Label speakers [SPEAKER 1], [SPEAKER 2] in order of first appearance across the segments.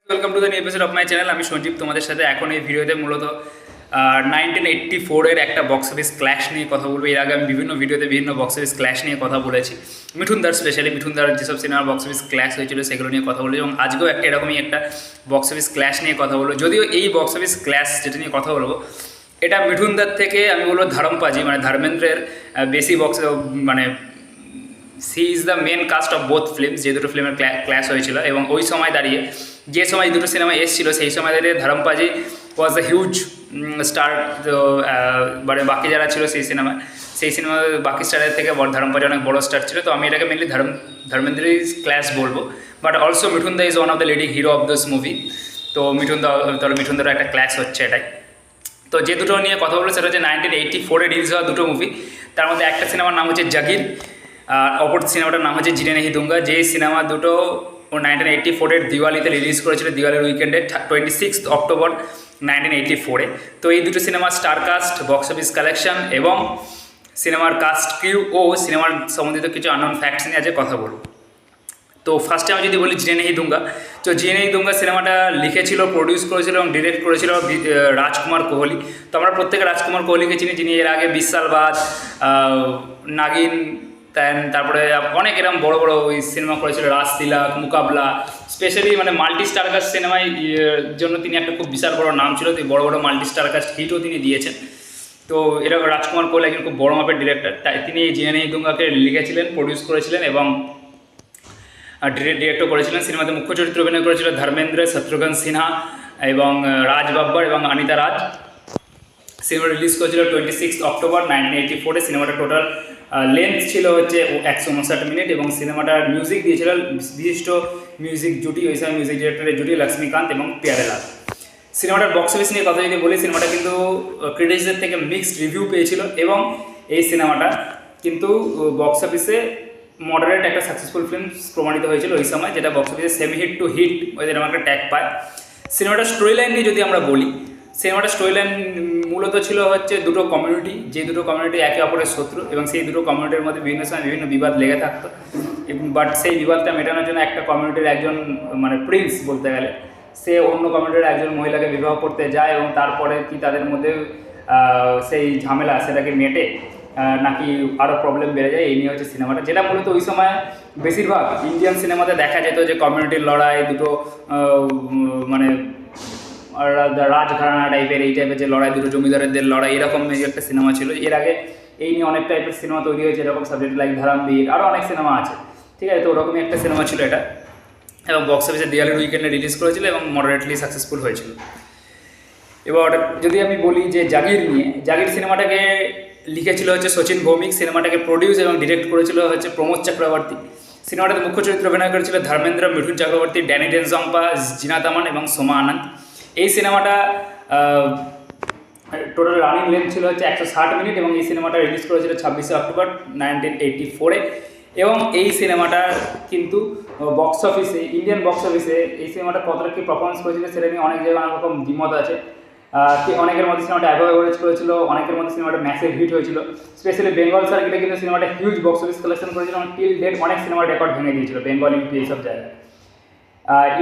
[SPEAKER 1] Welcome to the new episode of my channel. আমি সঞ্জীব, তোমাদের সাথে এখন এই ভিডিওতে মূলত 1984 একটা বক্স অফিস ক্ল্যাশ নিয়ে কথা বলবো। এর আগে আমি বিভিন্ন ভিডিওতে বিভিন্ন বক্স অফিস ক্ল্যাশ নিয়ে কথা বলেছি, মিঠুনদার স্পেশালি মিঠুনদার যেসব সিনেমার বক্স অফিস ক্ল্যাশ হয়েছিল সেগুলো নিয়ে কথা বলেছি, এবং আজকেও একটা এরকমই একটা বক্স অফিস ক্ল্যাশ নিয়ে কথা বলবো। যদিও এই বক্স অফিস ক্ল্যাশ যেটা নিয়ে কথা বলবো এটা মিঠুনদার থেকে আমি বলবো ধারমপাজি মানে ধর্মেন্দ্রের বেশি বক্স মানে she is the main cast of both films, যে দুটো ফিল্মের ক্ল্যাশ হয়েছিল। এবং ওই সময় দাঁড়িয়ে যে সময় দুটো সিনেমা এসেছিলো সেই সময় দাঁড়িয়ে ধরমপাজি ওয়াজ দ্য হিউজ স্টার। তো মানে বাকি যারা ছিল সেই সিনেমা বাকি স্টারের থেকে ধরমপাজি অনেক বড় স্টার ছিল। তো আমি এটাকে মেনলি ধর্মেন্দ্র ক্ল্যাশ বলবো, বাট অলসো মিঠুনদা is one of the leading hero of this movie. তো মিঠুনদারও একটা ক্ল্যাশ হচ্ছে এটাই। তো যে দুটো নিয়ে কথা বলবো সেটা হচ্ছে 1984 রিলিজ হওয়া দুটো মুভি। তার মধ্যে একটা সিনেমার নাম হচ্ছে জাগির, আর অপর সিনেমাটার নাম হচ্ছে জিনে নেহি দুঙ্গা। যে সিনেমা দুটো 1984 দিওয়ালিতে রিলিজ করেছিল, দিওয়ালির উইকেন্ডে 26 অক্টোবর 1984। তো এই দুটো সিনেমার star caste, box office collection এবং সিনেমার কাস্ট কিউ ও সিনেমার সম্বন্ধিত কিছু আননোন ফ্যাক্টস নিয়ে আজকে কথা বলবো। তো ফার্স্টে আমি যদি বলি জিনে নেহি দুঙ্গা, তো জিনে নেহি দুঙ্গা সিনেমাটা লিখেছিল, প্রডিউস করেছিল এবং ডিরেক্ট করেছিল রাজকুমার কোহলি। তো আমরা প্রত্যেকে রাজকুমার কোহলিকে চিনি, যিনি এর আগে 20 সাল বাদ, নাগিন, তারপরে অনেক এরকম বড় বড় ওই সিনেমা করেছিল, রাজ তিলক, মুকাবলা, স্পেশালি মানে মাল্টি স্টার কাস্ট সিনেমায় জন্য তিনি একটা খুব বিশাল বড় নাম ছিল। বড় বড় মাল্টি স্টার কাস্ট হিটও তিনি দিয়েছেন। তো এরকম রাজকুমার কোহলি একজন খুব বড় মাপের ডিরেক্টর, তাই তিনি এই জিনে নেহি দুঙ্গাকে লিখেছিলেন, প্রডিউস করেছিলেন এবং ডিরেক্টর করেছিলেন। সিনেমাতে মুখ্য চরিত্রে অভিনয় করেছিল ধর্মেন্দ্র, শত্রুঘ্ন সিনহা এবং রাজ বাব্বর এবং অনিতা রাজ। সিনেমা রিলিজ করেছিল 26 অক্টোবর 1984। সিনেমাটা টোটাল লেন্থ ছিল হচ্ছে 159 মিনিট এবং সিনেমাটার মিউজিক দিয়েছিল বিশিষ্ট মিউজিক জুটি, ওই সময় মিউজিক ডিরেক্টরের জুটি লক্ষ্মীকান্ত এবং প্যারেলাল। সিনেমাটার বক্স অফিস নিয়ে কথা যদি বলি, সিনেমাটা কিন্তু ক্রিটিক্সদের থেকে মিক্সড রিভিউ পেয়েছিল এবং এই সিনেমাটা কিন্তু বক্স অফিসে মডারেট একটা সাকসেসফুল ফিল্ম প্রমাণিত হয়েছিল ওই সময়, যেটা বক্স অফিসে সেমি হিট টু হিট ওই এরকম একটা ট্যাগ পায়। সিনেমাটার স্টোরি লাইন নিয়ে যদি আমরা বলি, সিনেমাটার স্টোরি লাইন মূলত ছিল হচ্ছে দুটো কমিউনিটি, যে দুটো কমিউনিটি একে অপরের শত্রু এবং সেই দুটো কমিউনিটির মধ্যে বিভিন্ন সময় বিভিন্ন বিবাদ লেগে থাকতো। এবং বাট সেই বিবাদটা মেটানোর জন্য একটা কমিউনিটির একজন মানে প্রিন্স বলতে গেলে, সে অন্য কমিউনিটির একজন মহিলাকে বিবাহ করতে যায় এবং তারপরে কি তাদের মধ্যে সেই ঝামেলা সেটাকে মেটে নাকি আরও প্রবলেম বেড়ে যায়, এই নিয়ে হচ্ছে সিনেমাটা। যেটা মূলত ওই সময় বেশিরভাগ ইন্ডিয়ান সিনেমাতে দেখা যেত, যে কমিউনিটির লড়াই, দুটো মানে রাজঘরানা টাইপের এই টাইপের যে লড়াই, দুটো জমিদারদের লড়াই, এরকম একটা সিনেমা ছিল। এর আগে এই নিয়ে অনেক টাইপের সিনেমা তৈরি হয়েছে, এরকম সাবজেক্ট লাইক ধরমবীর, আরও অনেক সিনেমা আছে, ঠিক আছে। তো ওরকমই একটা সিনেমা ছিল এটা এবং বক্স অফিসে দিওয়ালির উইকেন্ডে রিলিজ করেছিল এবং মডারেটলি সাকসেসফুল হয়েছিল। এবার যদি আমি বলি যে জাগির নিয়ে, জাগির সিনেমাটাকে লিখেছিল হচ্ছে শচীন ভৌমিক, সিনেমাটাকে প্রডিউস এবং ডিরেক্ট করেছিল হচ্ছে প্রমোদ চক্রবর্তী। সিনেমাটাতে মুখ্য চরিত্রে অভিনয় করেছিল ধর্মেন্দ্র, মিঠুন চক্রবর্তী, ড্যানি ডেনজম্পা, জিনা তামান এবং সোমা আনন্দ। এই সিনেমাটা টোটাল রানিং লেন্থ ছিল হচ্ছে 160 মিনিট এবং এই সিনেমাটা রিলিজ করেছিল 26 অক্টোবর 1984। এবং এই সিনেমাটা কিন্তু বক্স অফিসে, ইন্ডিয়ান বক্স অফিসে এই সিনেমাটা কতটা কী পারফরমেন্স করেছিল সেটা নিয়ে অনেক জায়গায় অনেক রকম দ্বিমত আছে। অনেকের মধ্যে সিনেমাটা অ্যাভাব অ্যাভারেজ করেছিল, অনেকের মধ্যে সিনেমাটা ম্যাসিভ হিট হয়েছিল। স্পেশালি বেঙ্গল সার্কিটে কিন্তু সিনেমাটা হিউজ বক্স অফিস কালেকশন করেছিল এবং টিল ডেট অনেক সিনেমার রেকর্ড ভেঙে দিয়েছিল বেঙ্গল, ইউপি এইসব জায়গায়।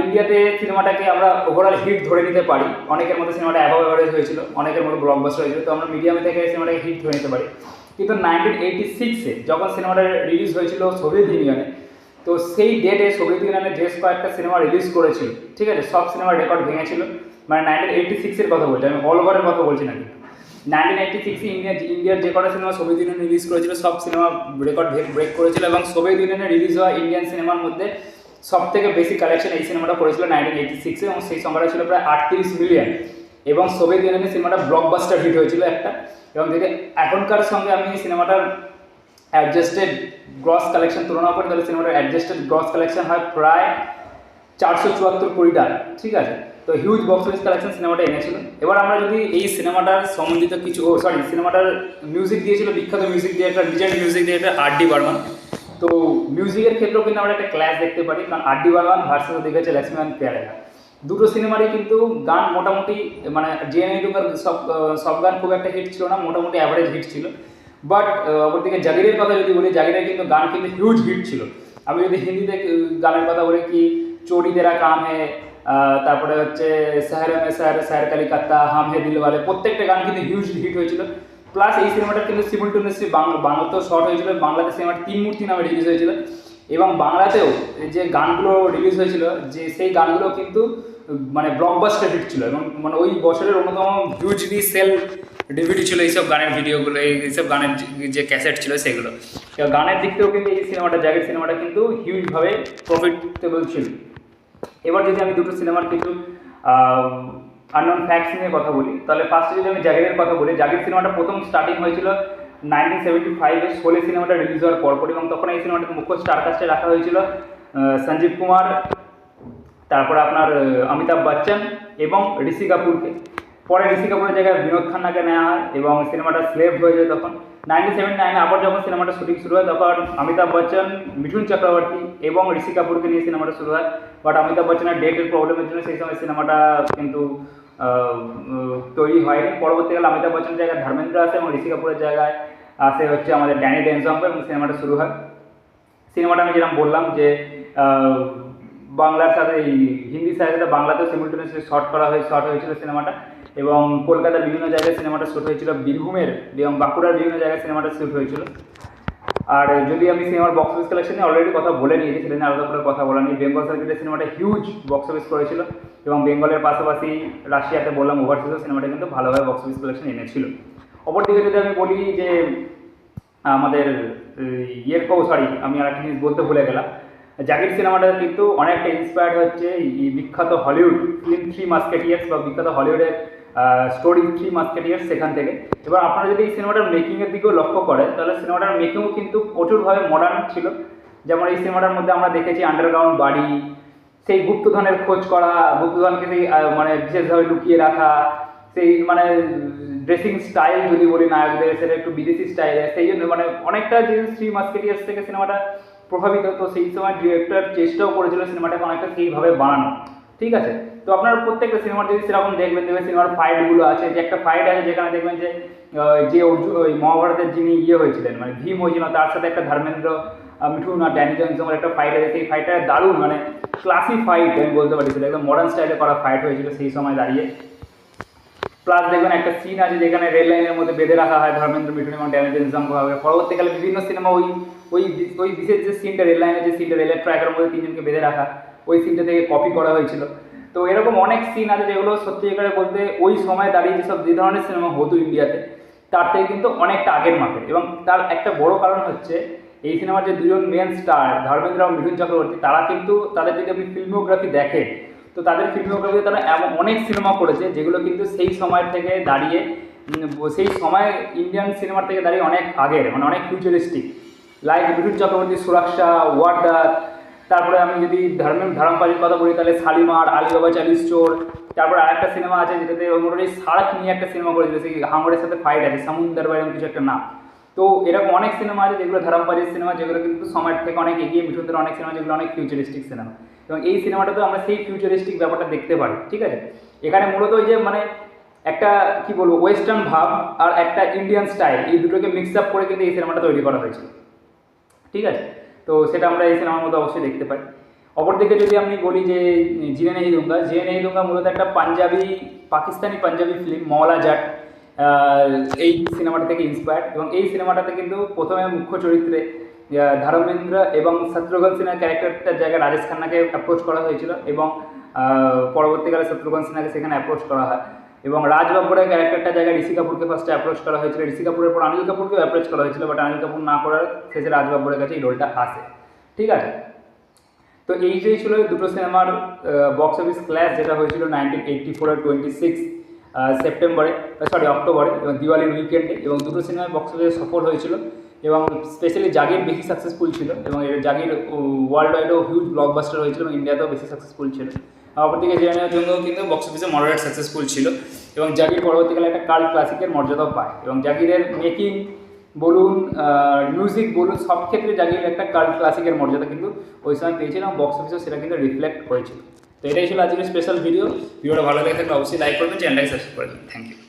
[SPEAKER 1] ইন্ডিয়াতে সিনেমাটাকে আমরা ওভারঅল হিট ধরে নিতে পারি, অনেকের মধ্যে সিনেমাটা অ্যাভাব অ্যাভারেজ হয়েছিল, অনেকের মধ্যে ব্লকবাস্টার হয়েছিল, তো আমরা মিডিয়ামে থেকে সিনেমাটাকে হিট ধরে নিতে পারি। কিন্তু 1986-এ যখন সিনেমাটা রিলিজ হয়েছিল সোভিয়েত ইউনিয়নে, তো সেই ডেটে সোভিয়েত ইউনিয়নে যে কয়েকটা সিনেমা রিলিজ করেছিল, ঠিক আছে, সব সিনেমার রেকর্ড ভেঙেছিল। মানে 1986-এর কথা বলছি আমি, অল ওভারের কথা বলছি না। কিন্তু 1986-এ ইন্ডিয়ার যে কটা সিনেমা সোভিয়েত ইউনিয়ন রিলিজ করেছিল সব সিনেমা রেকর্ড ব্রেক করেছিল এবং সোভিয়েত ইউনিয়নে রিলিজ হওয়া ইন্ডিয়ান সিনেমার মধ্যে সব থেকে বেশি কালেকশন এই সিনেমাটা করেছিল 1986-এ এবং সেই সংখ্যাটা ছিল প্রায় 38 মিলিয়ন। এবং সোভিয়েত ইউনিয়নের সিনেমাটা ব্লকবাস্টার হিট হয়েছিল একটা। এবং যদি এখনকার সঙ্গে আমি সিনেমাটার অ্যাডজাস্টেড গ্রস কালেকশন তুলনা করি, তাহলে সিনেমাটার অ্যাডজাস্টেড গ্রস কালেকশন হয় প্রায় 474 কোটি টাকা, ঠিক আছে। তো হিউজ বক্স অফিস কালেকশন সিনেমাটা এনেছিল। এবার আমরা যদি এই সিনেমাটার সম্বন্ধিত কিছু সিনেমাটার মিউজিক দিয়েছিল বিখ্যাত music director, legend music director RD. Barman. তো মিউজিকের ক্ষেত্রেও কিন্তু আমরা একটা ক্লাস দেখতে পারি, কারণ আর.ডি. বর্মন ভার্সেস দেখেছে লক্ষ্মীকান্ত প্যারেলা। দুটো সিনেমারই কিন্তু গান মোটামুটি মানে জিনে নেহি দুঙ্গার সব গান খুব একটা হিট ছিল না, মোটামুটি অ্যাভারেজ হিট ছিল। বাট অপরদিকে জাগিরের কথা যদি বলি, জাগিরের কিন্তু গান কিন্তু হিউজ হিট ছিল। আমি যদি হিন্দিতে গানের কথা বলি, কি চোরি তেরা কাম হে, তারপরে হচ্ছে শহরে মে শহর শহর কলিকাতা, হাম হে দিলওয়ালে, প্রত্যেকটা গান কিন্তু হিউজ হিট হয়েছিল। প্লাস এই সিনেমাটা কিন্তু সিমultaneously বাংলাতেও শর্ট হয়েছিল, বাংলাতে সিনেমাটা তিন মূর্তি নামে রিলিজ হয়েছিল, এবং বাংলাতেও যে গানগুলো রিলিজ হয়েছিল যে সেই গানগুলো কিন্তু মানে ব্লকবাস্টার হিট ছিল, এবং মানে ওই বছরের অন্যতম হিউজলি সেল ডিভিডি ছিল এইসব গানের ভিডিওগুলো, এইসব গানের যে ক্যাসেট ছিল সেগুলো। গানের দিক থেকেও কিন্তু এই সিনেমাটা, জাগির সিনেমাটা কিন্তু হিউজভাবে প্রফিটেবল ছিল। এবার যদি আমি দুটো সিনেমার কিছু আননোন ফ্যাক্টস নিয়ে কথা বলি, তাহলে ফার্স্টে যদি আমি জাগিরের কথা বলি, জাগির সিনেমাটা প্রথম স্টার্টিং হয়েছিল 1975-এ শোলে সিনেমাটা রিলিজ হওয়ার পরপর, এবং তখন এই সিনেমাটাকে মুখ্য স্টারকাস্টে রাখা হয়েছিল সঞ্জীব কুমার, তারপরে আপনার অমিতাভ বচ্চন এবং ঋষি কাপুরকে। পরে ঋষি কাপুরের জায়গায় বিনোদ খান্নাকে নেওয়া হয় এবং সিনেমাটা স্লেভ হয়ে যায়। তখন 1979-এ আবার যখন সিনেমাটা শুটিং শুরু হয়, তখন অমিতাভ বচ্চন, মিঠুন চক্রবর্তী এবং ঋষি কাপুরকে নিয়ে সিনেমাটা শুরু হয়। বাট অমিতাভ বচ্চনের ডেটের প্রবলেমের জন্য সেই সময় সিনেমাটা কিন্তু তৈরি হয়নি। পরবর্তীকালে অমিতাভ বচ্চনের জায়গায় ধর্মেন্দ্র আসে এবং ঋষি কাপুরের জায়গায় আসে হচ্ছে আমাদের ড্যানি ডেনজঙ্গো, এবং সিনেমাটা শুরু হয়। সিনেমাটা আমি যেরকম বললাম যে বাংলার সাথে এই হিন্দির সাথে বাংলাতেও সিমultaneously শর্ট হয়েছিল সিনেমাটা, এবং কলকাতার বিভিন্ন জায়গায় সিনেমাটা শ্যুট হয়েছিল, বীরভূমের এবং বাঁকুড়ার বিভিন্ন জায়গায় সিনেমাটা শ্যুট হয়েছিল। আর যদি আমি সিনেমার বক্স অফিস কালেকশন নিয়ে অলরেডি কথা বলে নিয়েছি, সেটা নিয়ে আলাদা করে কথা বলা নেই। বেঙ্গল সার্কিটের সিনেমাটা হিউজ বক্স অফিস করেছিল, এবং বেঙ্গলের পাশাপাশি রাশিয়াতে বললাম ওভারসিজও সিনেমাটা কিন্তু ভালোভাবে বক্স অফিস কালেকশন এনেছিল। অপরদিকে যদি আমি বলি যে আমাদের আমি আর একটা জিনিস বলতে ভুলে গেলাম, জাগির সিনেমাটা কিন্তু অনেকটা ইন্সপায়ার্ড হচ্ছে এই বিখ্যাত হলিউড ফিল্ম থ্রি মাস্কেটিয়ার্স, বা বিখ্যাত হলিউডের স্টোরি থ্রি মাস্কেটিয়ার্স, সেখান থেকে। এবার আপনারা যদি এই সিনেমাটার মেকিংয়ের দিকেও লক্ষ্য করেন, তাহলে সিনেমাটার মেকিংও কিন্তু প্রচুরভাবে মডার্ন ছিল। যেমন এই সিনেমাটার মধ্যে আমরা দেখেছি আন্ডারগ্রাউন্ড বাড়ি, সেই গুপ্তধনের খোঁজ করা, গুপ্তধনকে সেই মানে বিশেষভাবে লুকিয়ে রাখা, সেই মানে ড্রেসিং স্টাইল যদি বলি নায়কদের, সেটা একটু বিদেশি স্টাইলে, সেই জন্য মানে অনেকটা জিনিস থ্রি মাস্কেটিয়ার্স থেকে সিনেমাটা প্রভাবিত। তো সেই সময় ডিরেক্টর চেষ্টাও করেছিল সিনেমাটাকে অনেকটা সেইভাবে বানানো, ঠিক আছে। তো আপনার প্রত্যেকটা সিনেমার যদি সেরকম দেখবেন সিনেমার ফাইটগুলো আছে, যে একটা ফাইট আছে যেখানে দেখবেন যে ওই মহাভারতের যিনি হয়েছিলেন মানে ভীম হয়েছিল, তার সাথে একটা ধর্মেন্দ্র, মিঠুন আর ড্যানি জনসনের একটা ফাইট আছে, সেই ফাইটটা দারুণ মানে ক্লাসি ফাইট আমি বলতে পারি, সেটা একদম মডার্ন স্টাইলে করা ফাইট হয়েছিল সেই সময় দাঁড়িয়ে। প্লাস দেখবেন একটা সিন আছে যেখানে রেল লাইনের মধ্যে বেঁধে রাখা হয় ধর্মেন্দ্র, মিঠুন এবং ড্যানি জনসনকে। পরবর্তীকালে বিভিন্ন সিনেমা ওই বিশেষ যে সিনটা রেল লাইনের যে সিনটা, রেলের ট্র্যাকের মধ্যে তিনজনকে বেঁধে রাখা, ওই সিনটা থেকে কপি করা হয়েছিল। তো এরকম অনেক সিন আছে যেগুলো সত্যি করে বলতে ওই সময় দাঁড়িয়ে যেসব যে ধরনের সিনেমা হতো ইন্ডিয়াতে, তার থেকে কিন্তু অনেকটা আগের মাপে। এবং তার একটা বড় কারণ হচ্ছে এই সিনেমার যে দুজন মেন স্টার ধর্মেন্দ্র এবং মিঠুন চক্রবর্তী, তারা কিন্তু তাদের যদি আপনি ফিল্মোগ্রাফি দেখেন, তো তাদের ফিল্মোগ্রাফিতে তারা এমন অনেক সিনেমা করেছে যেগুলো কিন্তু সেই সময় থেকে দাঁড়িয়ে, সেই সময় ইন্ডিয়ান সিনেমার থেকে দাঁড়িয়ে অনেক আগের, মানে অনেক ফিউচারিস্টিক। লাইক মিঠুন চক্রবর্তী সুরক্ষা, ওয়ার্ডার, তারপরে আমি যদি ধারামপালির কথা বলি তাহলে শালিমার, আলিবাবা চালিশ চোর। তারপরে আরেকটা সিনেমা আছে যেটাতে মোটামুটি শার্ক নিয়ে একটা সিনেমা করেছিল, সেই হাঙরের সাথে ফাইট আছে, সমুদ্র বা এরকম কিছু একটা নাম। তো এরকম অনেক সিনেমা আছে যেগুলো ধারামপালির সিনেমা, যেগুলো কিন্তু সময়ের থেকে অনেক এগিয়ে, মিঠুনদের অনেক সিনেমা যেগুলো অনেক ফিউচারিস্টিক সিনেমা, এবং এই সিনেমাটাতে আমরা সেই ফিউচারিস্টিক ব্যাপারটা দেখতে পারি, ঠিক আছে। এখানে মূলত ওই যে মানে একটা কি বলবো ওয়েস্টার্ন ভাব আর একটা ইন্ডিয়ান স্টাইল, এই দুটোকে মিক্স আপ করে কিন্তু এই সিনেমাটা তৈরি করা হয়েছিল, ঠিক আছে। তো সেটা আমরা এই সিনেমার মধ্যে অবশ্যই দেখতে পাই। অপরদিকে যদি আমি বলি যে জিনে নেহি দুঙ্গা মূলত একটা পাকিস্তানি পাঞ্জাবি ফিল্ম, মওলা জাট, এই সিনেমাটা থেকে ইন্সপায়ার্ড। এবং এই সিনেমাটাতে কিন্তু প্রথমে মুখ্য চরিত্রে ধর্মেন্দ্র এবং শত্রুঘ্ন সিনহার ক্যারেক্টারটার জায়গায় রাজেশ খান্নাকে অ্যাপ্রোচ করা হয়েছিল, এবং পরবর্তীকালে শত্রুঘ্ন সিনহাকে সেখানে অ্যাপ্রোচ করা হয়। এবং রাজ বাব্বরের ক্যারেক্টারটার জায়গায় ঋষি কাপুরকে ফার্স্টে অ্যাপ্রোচ করা হয়েছিল, ঋষি কাপুরের পর অনিল কাপুরকেও অ্যাপ্রোচ করা হয়েছিল, বাট অনিল কাপুর না করার শেষে রাজ বাব্বরের কাছে এই রোলটা আসে, ঠিক আছে। তো এইটাই ছিল দুটো সিনেমার বক্স অফিস ক্ল্যাশ, যেটা হয়েছিল 1984-এর 26 অক্টোবরে, এবং দিওয়ালির উইকেন্ডে, এবং দুটো সিনেমার বক্স অফিসে সফল হয়েছিল। এবং স্পেশালি জাগির বেশি সাকসেসফুল ছিল, এবং জাগির ওয়ার্ল্ড ওয়াইডেও হিউজ ব্লকবাস্টার হয়েছিল, এবং ইন্ডিয়াতেও বেশি সাকসেসফুল ছিল। অপরদিকে জিনে জন্য কিন্তু বক্স অফিসে মডারেট সাকসেসফুল ছিল, এবং জাগির পরবর্তীকালে একটা কাল্ট ক্লাসিকের মর্যাদাও পায়। এবং জাগিরের মেকিং বলুন, মিউজিক বলুন, সব ক্ষেত্রে জাগির একটা কাল্ট ক্লাসিকের মর্যাদা কিন্তু ওই সময় পেয়েছিল, এবং বক্স অফিসেও সেটা কিন্তু রিফ্লেক্ট করেছিল। তো এটাই ছিল আজকের স্পেশাল ভিডিওটা ভালো লেগে থাকলে অবশ্যই লাইক করবেন, চ্যানেলটাকে সাবস্ক্রাইব করবেন। Thank you.